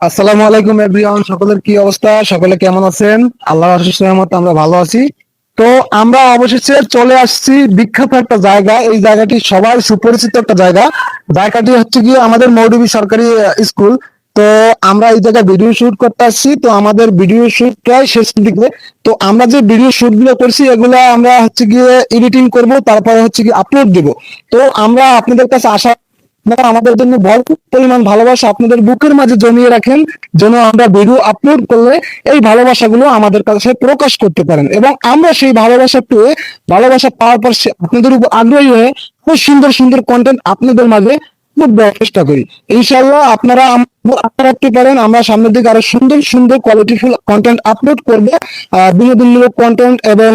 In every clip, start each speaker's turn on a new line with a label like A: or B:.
A: আসসালামু আলাইকুম এভরিওয়ান, সকলের কি অবস্থা? সকলে কেমন আছেন? আল্লাহর অশেষ রহমতে আমরা ভালো আছি। তো আমরা অবশেষে চলে আসছি বিখ্যাত একটা জায়গা। এই জায়গাটি সবার সুপরিচিত একটা জায়গা। জায়গাটি হচ্ছে গিয়ে আমাদের মৌলভী সরকারি স্কুল। তো আমরা এই জায়গায় ভিডিও শুট করতে আসছি। তো আমাদের ভিডিও শুট প্রায় শেষের দিকে। তো আমরা যে ভিডিও শুট গুলো করছি এগুলো আমরা হচ্ছে গিয়ে এডিটিং করব, তারপরে হচ্ছে গিয়ে আপলোড দিব। তো আমরা আপনাদের কাছে আশা আপনারা আমাদের জন্য ভরপুর পরিমাণ ভালোবাসা আপনাদের বুকের মাঝে জমিয়ে রাখেন, যেন আমরা ভিডিও আপলোড করলে এই ভালোবাসাগুলো আমাদের কাছে প্রকাশ করতে পারেন এবং আমরা সেই ভালোবাসা পেয়ে ভালোবাসা পাওয়ার পর আপনাদের উপর আগ্রহী হয়ে খুব সুন্দর সুন্দর কন্টেন্ট আপনাদের মাঝে upload দেওয়ার চেষ্টা করি। ইনশাআল্লাহ আপনারা আশা রাখতে পারেন আমরা সামনের দিকে আরো সুন্দর সুন্দর কোয়ালিটিফুল কন্টেন্ট আপলোড করব। বিনোদনমূলক কন্টেন্ট এবং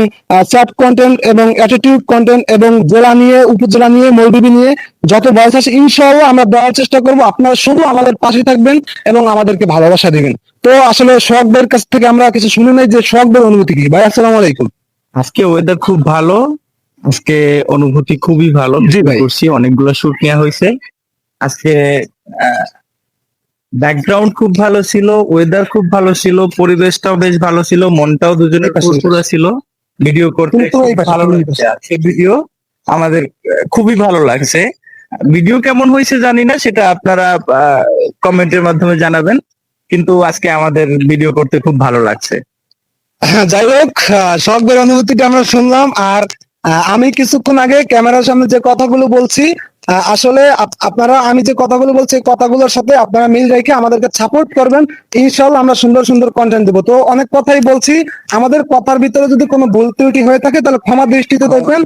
A: চ্যাট কন্টেন্ট এবং অ্যাটিটিউড কন্টেন্ট এবং জেলা নিয়ে উপজেলা নিয়ে মৌলভী নিয়ে যত বয়স আছে ইনশাআল্লাহ আমরা দেওয়ার চেষ্টা করব। আপনারা শুধু আমাদের পাশে থাকবেন এবং আমাদেরকে ভালোবাসা দিবেন। তো আসলে সোহাগ ভাইয়ের কাছ থেকে আমরা কিছু শুনে নেই যে সোহাগ ভাইয়ের অনুভূতি কি। ভাই আসসালামু আলাইকুম।
B: আজকে ওয়েদার খুব ভালো। আজকে অনুভূতি খুবই ভালো।
A: জি ভাই।
B: করছি, অনেকগুলো শুট নেওয়া হয়েছে আজকে। ব্যাকগ্রাউন্ড খুব ভালো ছিল, ওয়েদার খুব ভালো ছিল, পরিবেশটাও বেশ ভালো ছিল, মনটাও দুজনের ফুরফুরা ছিল। ভিডিও করতে
A: কিন্তু
B: খুব
A: এই পাশে,
B: ভালো
A: তুমি এই
B: লাগছে।
A: পাশে।
B: আজকে ভিডিও আমাদের খুবই ভালো লাগছে। ভিডিও কেমন হয়েছে জানি না, সেটা আপনারা কমেন্টের মাধ্যমে জানাবেন, কিন্তু আজকে আমাদের ভিডিও করতে খুব ভালো লাগছে।
A: যাই হোক, সোহাগ ভাইয়ের অনুভূতিটা আমরা শুনলাম। আর আমি কিছুক্ষণ আগে ক্যামেরার সামনে যে কথাগুলো বলছি, আসলে আপনারা আমি যে কথাগুলো বলছি এই কথাগুলোর সাথে আপনারা মিল রেখে আমাদেরকে সাপোর্ট করবেন। ইনশাআল্লাহ আমরা সুন্দর সুন্দর কন্টেন্ট দেবো। তো অনেক কথাই বলছি, আমাদের কথার ভিতরে যদি কোনো ভুল ত্রুটি হয়ে থাকে তাহলে ক্ষমা দৃষ্টিতে দেখবেন।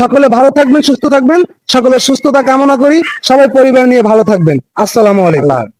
A: সকলে ভালো থাকবেন, সুস্থ থাকবেন। সকলের সুস্থতা কামনা করি। সবাই পরিবার নিয়ে ভালো থাকবেন। আসসালামু আলাইকুম।